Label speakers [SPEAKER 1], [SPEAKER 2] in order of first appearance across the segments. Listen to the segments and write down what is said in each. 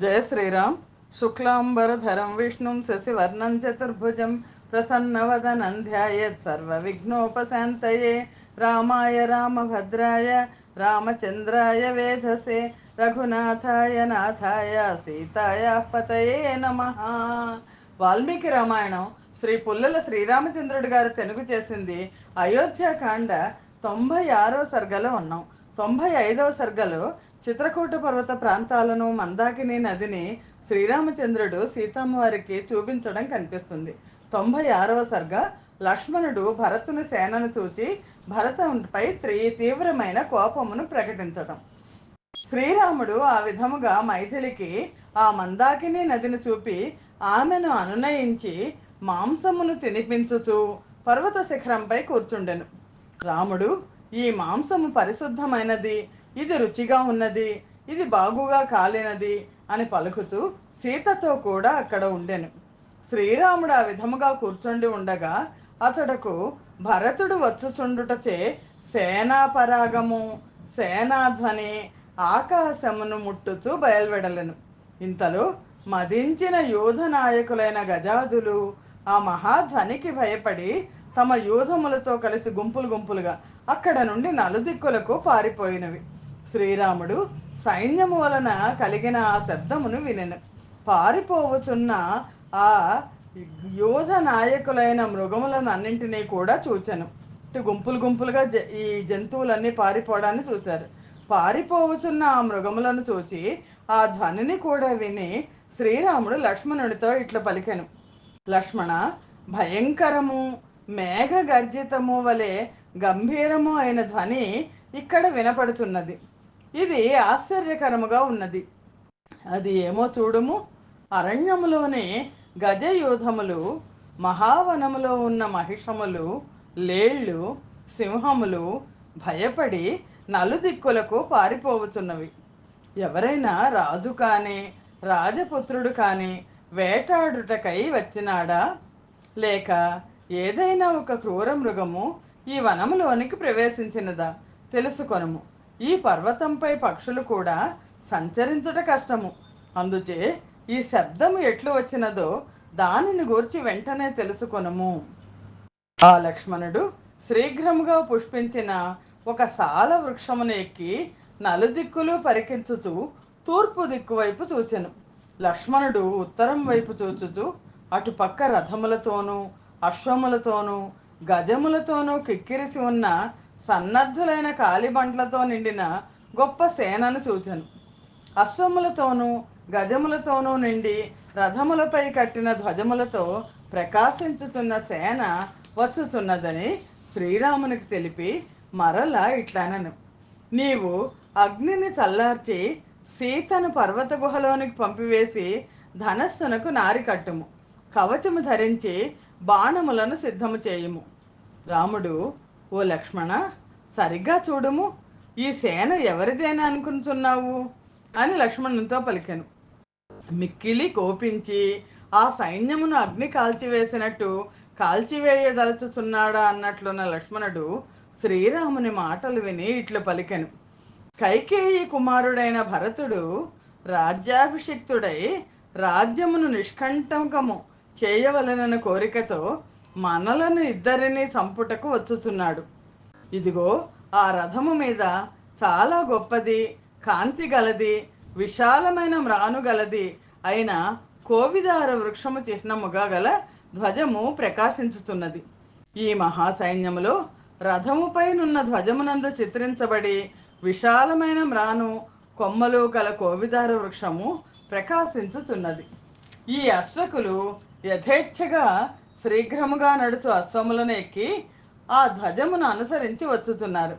[SPEAKER 1] జయ శ్రీరామ్. శుక్లాంబరధరం విష్ణుం శశివర్ణం చతుర్భుజం ప్రసన్నవదనం ధ్యాయేత్ సర్వవిఘ్నోపశాంతయే. రామాయ రామభద్రాయ రామచంద్రాయ వేధసే రఘునాథాయ నాథాయ సీతాయ పతయే నమః. వాల్మీకి రామాయణం శ్రీ పుల్లల శ్రీరామచంద్రుడి గారు తెలుగు చేసింది అయోధ్యకాండ 96వ సర్గలో ఉన్నాం. 95వ సర్గలో చిత్రకూట పర్వత ప్రాంతాలను, మందాకిని నదిని శ్రీరామచంద్రుడు సీతమ్మ వారికి చూపించడం కనిపిస్తుంది. 96వ సర్గ లక్ష్మణుడు భరతుని సేనను చూచి భరతునిపై తీవ్రమైన కోపమును ప్రకటించటం. శ్రీరాముడు ఆ విధముగా మైథిలికి ఆ మందాకిని నదిని చూపి ఆమెను అనునయించి మాంసమును తినిపించుచు పర్వత శిఖరంపై కూర్చుండెను. రాముడు, ఈ మాంసము పరిశుద్ధమైనది, ఇది రుచిగా ఉన్నది, ఇది బాగుగా కాలినది అని పలుకుచు సీతతో కూడా అక్కడ ఉండెను. శ్రీరాముడు ఆ విధముగా కూర్చుండి ఉండగా అతడకు భరతుడు వచ్చుచుండుటచే సేనాపరాగము, సేనాధ్వని ఆకాశమును ముట్టుచు బయలువెడలెను. ఇంతలో మదించిన యూధ నాయకులైన గజాదులు ఆ మహాధ్వనికి భయపడి తమ యూధములతో కలిసి గుంపులు గుంపులుగా అక్కడ నుండి నలుదిక్కులకు పారిపోయినవి. శ్రీరాముడు సైన్యము వలన కలిగిన ఆ శబ్దమును వినెను. పారిపోవచున్న ఆ యోధ నాయకులైన మృగములను అన్నింటినీ కూడా చూచెను. గుంపులు గుంపులుగా ఈ జంతువులన్నీ పారిపోవడాన్ని చూశారు. పారిపోవచున్న ఆ మృగములను చూచి ఆ ధ్వనిని కూడా విని శ్రీరాముడు లక్ష్మణుడితో ఇట్లా పలికెను. లక్ష్మణ, భయంకరము మేఘ గర్జితము వలె గంభీరము అయిన ధ్వని ఇక్కడ వినపడుతున్నది. ఇది ఆశ్చర్యకరముగా ఉన్నది. అది ఏమో చూడుము. అరణ్యములోని గజయూధములు, మహావనములో ఉన్న మహిషములు, లేళ్ళు, సింహములు భయపడి నలుదిక్కులకు పారిపోవచున్నవి. ఎవరైనా రాజు కానీ రాజపుత్రుడు కానీ వేటాడుటకై వచ్చినాడా, లేక ఏదైనా ఒక క్రూర మృగము ఈ వనములోనికి ప్రవేశించినదా తెలుసుకొనుము. ఈ పర్వతంపై పక్షులు కూడా సంచరించుట కష్టము. అందుచే ఈ శబ్దము ఎట్లు వచ్చినదో దానిని గూర్చి వెంటనే తెలుసుకొనుము. ఆ లక్ష్మణుడు శీఘ్రముగా పుష్పించిన ఒక సాల వృక్షమును ఎక్కి నలుదిక్కులు పరికించుచు తూర్పు దిక్కు వైపు చూచెను. లక్ష్మణుడు ఉత్తరం వైపు చూచుచు అటుపక్క రథములతోనూ అశ్వములతోనూ గజములతోనూ కిక్కిరిసి ఉన్న సన్నద్ధులైన కాలిబంట్లతో నిండిన గొప్ప సేనను చూచెను. అశ్వములతోనూ గజములతోనూ నిండి రథములపై కట్టిన ధ్వజములతో ప్రకాశించుతున్న సేన వచ్చుచున్నదని శ్రీరామునికి తెలిపి మరలా ఇట్లనను. నీవు అగ్నిని చల్లార్చి సీతను పర్వత గుహలోనికి పంపివేసి ధనస్సునకు నారి కట్టుము. కవచము ధరించి బాణములను సిద్ధము చేయుము. రాముడు, ఓ లక్ష్మణ, సరిగ్గా చూడుము. ఈ సేన ఎవరిదేనా అనుకుంటున్నావు అని లక్ష్మణునితో పలికెను. మిక్కిలి కోపించి ఆ సైన్యమును అగ్ని కాల్చివేసినట్టు కాల్చివేయదలుచుచున్నాడా అన్నట్లున్న లక్ష్మణుడు శ్రీరాముని మాటలు విని ఇట్లు పలికెను. కైకేయి కుమారుడైన భరతుడు రాజ్యాభిషిక్తుడై రాజ్యమును నిష్కంటకము చేయవలనన్న కోరికతో మనలను ఇద్దరిని సంపుటకు వచ్చుచున్నాడు. ఇదిగో ఆ రథము మీద చాలా గొప్పది, కాంతి గలది, విశాలమైన మ్రాను గలది అయిన కోవిదార వృక్షము చిహ్నముగా గల ధ్వజము ప్రకాశించుతున్నది. ఈ మహాసైన్యములో రథముపైనున్న ధ్వజమునందు చిత్రించబడి విశాలమైన మ్రాను కొమ్మలు గల కోవిదార వృక్షము ప్రకాశించుచున్నది. ఈ అశ్వకులు యథేచ్ఛగా శీఘ్రముగా నడుచు అశ్వములను ఎక్కి ఆ ధ్వజమును అనుసరించి వచ్చుతున్నారు.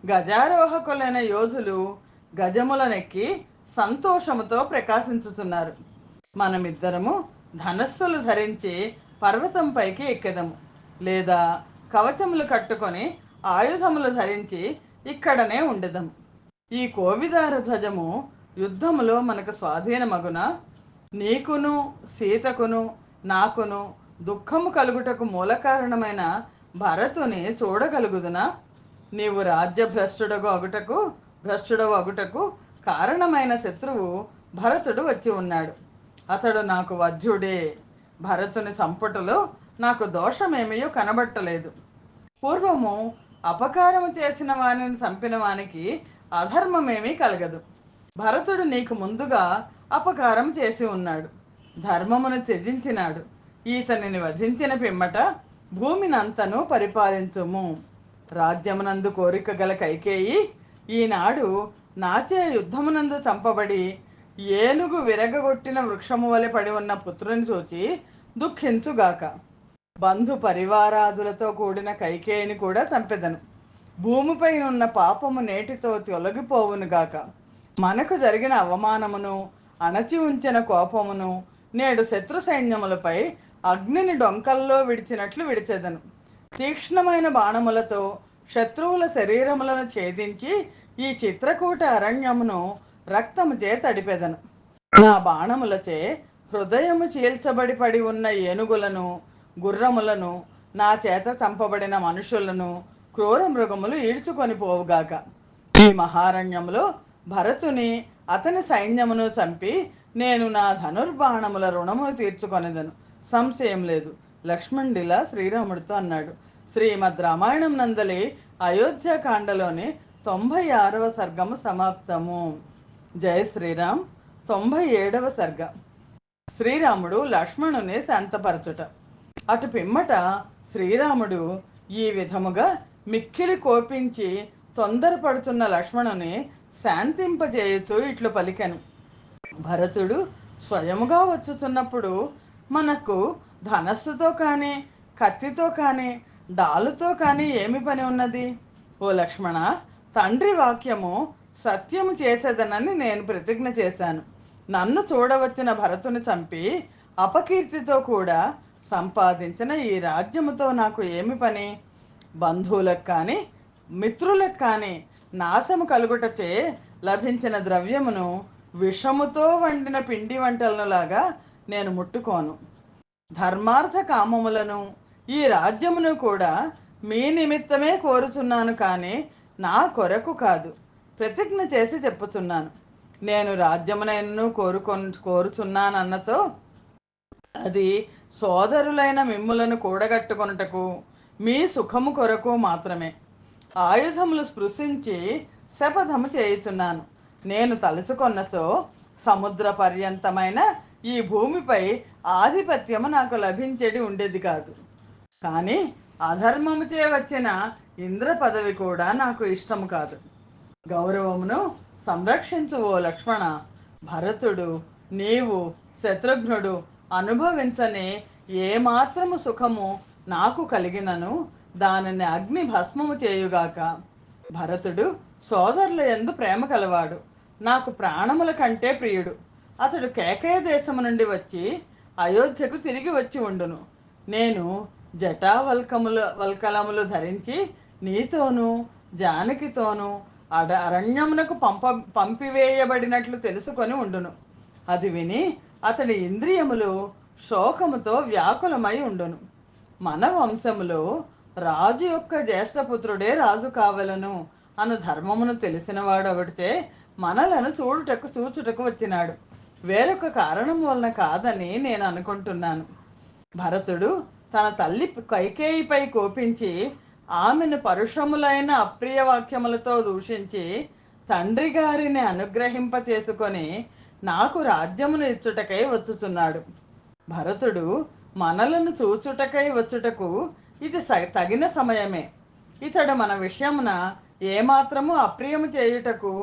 [SPEAKER 1] గజారోహకులైన యోధులు గజములనెక్కి సంతోషముతో ప్రకాశించుతున్నారు. మనమిద్దరము ధనస్సులు ధరించి పర్వతంపైకి ఎక్కెదము, లేదా కవచములు కట్టుకొని ఆయుధములు ధరించి ఇక్కడనే ఉండెదము. ఈ కోవిదార ధ్వజము యుద్ధములో మనకు స్వాధీనమగున నీకును సీతకును నాకును దుఃఖము కలుగుటకు మూల కారణమైన భరతుని చూడగలుగుదునా? నీవు రాజ్య భ్రష్టుడవు అగుటకు కారణమైన శత్రువు భరతుడు వచ్చి ఉన్నాడు. అతడు నాకు వధ్యుడే. భరతుని సంపుటలో నాకు దోషమేమయో కనబట్టలేదు. పూర్వము అపకారము చేసిన వానిని చంపిన వానికి అధర్మమేమీ కలగదు. భరతుడు నీకు ముందుగా అపకారం చేసి ఉన్నాడు, ధర్మమును త్యజించినాడు. ఈతనిని వధించిన పిమ్మట భూమినంతను పరిపాలించుము. రాజ్యమునందు కోరిక గల కైకేయి ఈనాడు నాచే యుద్ధమునందు చంపబడి ఏనుగు విరగగొట్టిన వృక్షము వలె పడి ఉన్న పుత్రుని చూచి దుఃఖించుగాక. బంధు పరివారాదులతో కూడిన కైకేయిని కూడా చంపెదను. భూమిపై ఉన్న పాపము నేటితో తొలగిపోవునుగాక. మనకు జరిగిన అవమానమును, అణచి ఉంచిన కోపమును నేడు శత్రు సైన్యములపై అగ్నిని డొంకల్లో విడిచినట్లు విడిచెదను. తీక్ష్ణమైన బాణములతో శత్రువుల శరీరములను ఛేదించి ఈ చిత్రకూట అరణ్యమును రక్తముచే తడిపెదను. నా బాణములచే హృదయము చీల్చబడి పడి ఉన్న ఏనుగులను, గుర్రములను, నా చేత చంపబడిన మనుషులను క్రూర మృగములు ఈడ్చుకొని పోవుగాక. ఈ మహారణ్యములో భరతుని అతని సైన్యమును చంపి నేను నా ధనుర్బాణముల రుణమును తీర్చుకొనేదను, సంశయం లేదు. లక్ష్మణుడిలా శ్రీరాముడితో అన్నాడు. శ్రీమద్ రామాయణం నందలి అయోధ్యకాండలోని 96వ సర్గము సమాప్తము. జయ శ్రీరామ్. 97వ సర్గ. శ్రీరాముడు లక్ష్మణుని శాంతపరచుట. అటు పిమ్మట శ్రీరాముడు ఈ విధముగా మిక్కిలి కోపించి తొందరపడుతున్న లక్ష్మణుని శాంతింపజేయచు ఇట్లు పలికెను. భరతుడు స్వయముగా వచ్చుతున్నప్పుడు మనకు ధనస్సుతో కానీ, కత్తితో కానీ, డాలుతో కానీ ఏమి పని ఉన్నది? ఓ లక్ష్మణ, తండ్రి వాక్యము సత్యము చేసేదనని నేను ప్రతిజ్ఞ చేశాను. నన్ను చూడవచ్చిన భరతుని చంపి అపకీర్తితో కూడా సంపాదించిన ఈ రాజ్యముతో నాకు ఏమి పని? బంధువులకు కానీ, మిత్రులకు కానీ నాశము కలుగుటచే లభించిన ద్రవ్యమును విషముతో వండిన పిండి వంటలను లాగా నేను ముట్టుకోను. ధర్మార్థ కామములను, ఈ రాజ్యమును కూడా మీ నిమిత్తమే కోరుచున్నాను, కానీ నా కొరకు కాదు. ప్రతిజ్ఞ చేసి చెప్పుచున్నాను. నేను రాజ్యమునైనను కోరుచున్నానన్నతో అది సోదరులైన మిమ్ములను కూడగట్టుకొనుటకు, మీ సుఖము కొరకు మాత్రమే. ఆయుధములు స్పృశించి శపథము చేయుచున్నాను. నేను తలుచుకొన్నచో సముద్ర పర్యంతమైన ఈ భూమిపై ఆధిపత్యము నాకు లభించేది ఉండేది కాదు. కానీ అధర్మముచే వచ్చిన ఇంద్ర పదవి కూడా నాకు ఇష్టము కాదు. గౌరవమును సంరక్షించు ఓ లక్ష్మణ. భరతుడు, నీవు, శత్రుఘ్నుడు అనుభవించని ఏమాత్రము సుఖము నాకు కలిగినను దానిని అగ్ని భస్మము చేయుగాక. భరతుడు సోదరుల యందు ప్రేమ కలవాడు, నాకు ప్రాణముల కంటే ప్రియుడు. అతడు కేకయ దేశము నుండి వచ్చి అయోధ్యకు తిరిగి వచ్చి ఉండును. నేను వల్కలములు ధరించి నీతోనూ జానకితోనూ అరణ్యమునకు పంపివేయబడినట్లు తెలుసుకొని ఉండును. అది విని అతడి ఇంద్రియములు శోకముతో వ్యాకులమై ఉండును. మన వంశములో రాజు యొక్క జ్యేష్ఠపుత్రుడే రాజు కావలను అను ధర్మమును తెలిసినవాడు ఒకటితే మనలను చూచుటకు వచ్చినాడు. వేరొక కారణం వలన కాదని నేను అనుకుంటున్నాను. భరతుడు తన తల్లి కైకేయిపై కోపించి ఆమెను పరుషములైన అప్రియ వాక్యములతో దూషించి తండ్రి గారిని అనుగ్రహింప చేసుకొని నాకు రాజ్యమును ఇచ్చుటకై వచ్చుచున్నాడు. భరతుడు మనలను చూచుటకై వచ్చుటకు ఇది తగిన సమయమే. ఇతడు మన విషయమున ఏమాత్రము అప్రియము చేయుటకు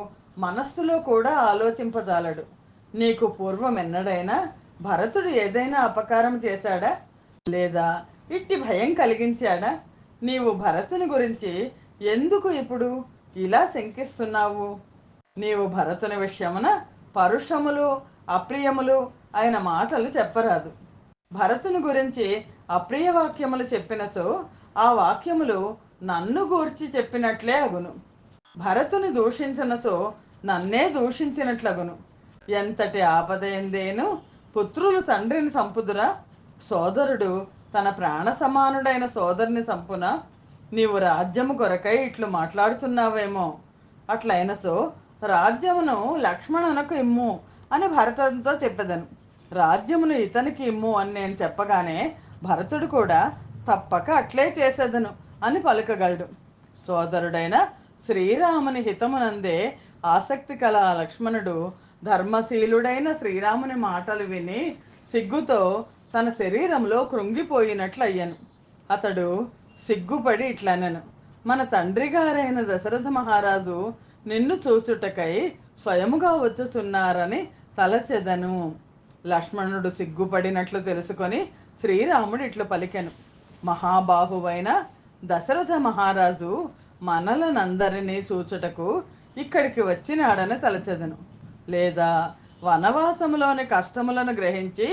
[SPEAKER 1] మనస్సులో కూడా ఆలోచింపజాలడు. నీకు పూర్వం ఎన్నడైనా భరతుడు ఏదైనా అపకారం చేశాడా, లేదా ఇట్టి భయం కలిగించాడా? నీవు భరతుని గురించి ఎందుకు ఇప్పుడు ఇలా శంకిస్తున్నావు? నీవు భరతుని విషయమున పరుషములు, అప్రియములు అయిన మాటలు చెప్పరాదు. భరతుని గురించి అప్రియ వాక్యములు చెప్పినచో ఆ వాక్యములు నన్ను గూర్చి చెప్పినట్లే అగును. భరతుని దూషించినచో నన్నే దూషించినట్లగును. ఎంతటి ఆపద ఎందేను పుత్రులు తండ్రిని సంపుదురా? సోదరుడు తన ప్రాణ సమానుడైన సోదరుని సంపున? నీవు రాజ్యము కొరకై ఇట్లు మాట్లాడుతున్నావేమో. అట్లయినచో రాజ్యమును లక్ష్మణునకు ఇమ్ము అని భరతునితో చెప్పెదను. రాజ్యమును ఇతనికి ఇమ్ము అని నేను చెప్పగానే భరతుడు కూడా తప్పక అట్లే చేసేదను అని పలుకగలడు. సోదరుడైన శ్రీరాముని హితమునందే ఆసక్తి కల లక్ష్మణుడు ధర్మశీలుడైన శ్రీరాముని మాటలు విని సిగ్గుతో తన శరీరంలో కృంగిపోయినట్లయ్యను. అతడు సిగ్గుపడి ఇట్లనెను: మన తండ్రి గారైన దశరథ మహారాజు నిన్ను చూచుటకై స్వయముగా వచ్చుచున్నారని తలచెదను. లక్ష్మణుడు సిగ్గుపడినట్లు తెలుసుకొని శ్రీరాముడు ఇట్లు పలికెను: మహాబాహువైన దశరథ మహారాజు మనలనందరినీ చూచుటకు ఇక్కడికి వచ్చినాడని తలచెదను. లేదా వనవాసములోని కష్టములను గ్రహించి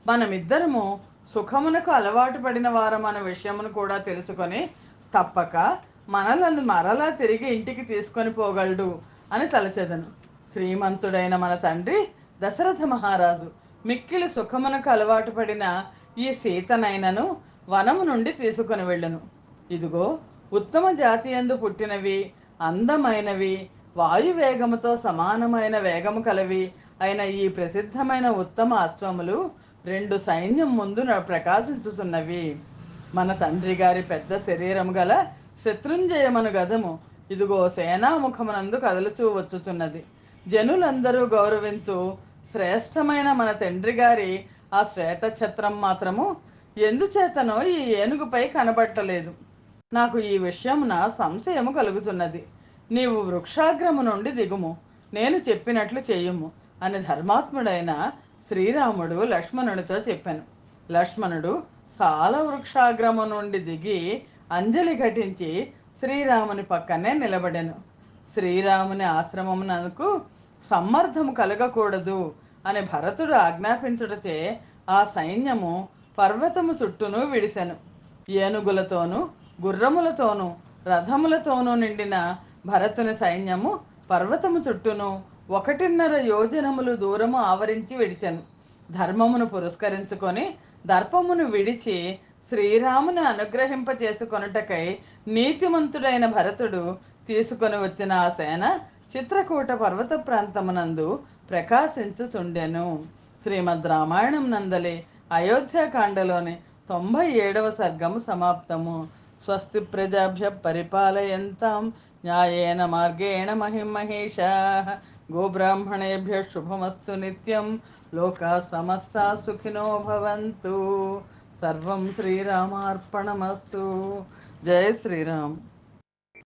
[SPEAKER 1] మనమిద్దరము సుఖమునకు అలవాటు పడిన వారమన్న విషయమును కూడా తెలుసుకొని తప్పక మనలను మరలా తిరిగి ఇంటికి తీసుకొని పోగలడు అని తలచెదను. శ్రీమంతుడైన మన తండ్రి దశరథ మహారాజు మిక్కిలి సుఖమునకు అలవాటు పడిన ఈ సీతనైనను వనము నుండి తీసుకొని వెళ్ళను. ఇదిగో ఉత్తమ జాతి యందు పుట్టినవి, అందమైనవి, వాయువేగముతో సమానమైన వేగము కలవి అయిన ఈ ప్రసిద్ధమైన ఉత్తమ అశ్వములు రెండు సైన్యం ముందు ప్రకాశించుతున్నవి. మన తండ్రి గారి పెద్ద శరీరము గల శత్రుంజయమను గదము ఇదిగో సేనాముఖమునందు కదలుచూ వచ్చుచున్నది. జనులందరూ గౌరవించు శ్రేష్టమైన మన తండ్రి గారి ఆ శ్వేత ఛత్రం మాత్రము ఎందుచేతనో ఈ ఏనుగుపై కనబట్టలేదు. నాకు ఈ విషయమున సంశయము కలుగుతున్నది. నీవు వృక్షాగ్రము నుండి దిగుము, నేను చెప్పినట్లు చేయుము అని ధర్మాత్ముడైన శ్రీరాముడు లక్ష్మణుడితో చెప్పాను. లక్ష్మణుడు సాల వృక్షాగ్రము నుండి దిగి అంజలి ఘటించి శ్రీరాముని పక్కనే నిలబడెను. శ్రీరాముని ఆశ్రమమునకు సమ్మర్ధము కలగకూడదు అని భరతుడు ఆజ్ఞాపించుటచే ఆ సైన్యము పర్వతము చుట్టూను విడిసెను. ఏనుగులతోనూ గుర్రములతోనూ రథములతోనూ నిండిన భరతుని సైన్యము పర్వతము చుట్టూను 1.5 యోజనములు దూరము ఆవరించి విడిచెను. ధర్మమును పురస్కరించుకొని దర్పమును విడిచి శ్రీరాముని అనుగ్రహింపచేసుకొనుటకై నీతిమంతుడైన భరతుడు తీసుకొని వచ్చిన ఆ సేన చిత్రకూట పర్వత ప్రాంతమునందు ప్రకాశించుచుండెను. శ్రీమద్ రామాయణం నందలి అయోధ్యాకాండలోని 97వ సర్గము సమాప్తము. స్వస్తి ప్రజాభ్య పరిపాలయంతాం న్యాయేన మార్గేణ మహిమహేషాః గోబ్రాహ్మణేభ్య శుభమస్తు నిత్యం. లోకా సమస్తా సుఖినో భవంతు. సర్వం శ్రీరామార్పణమస్తు. జై శ్రీరామ్.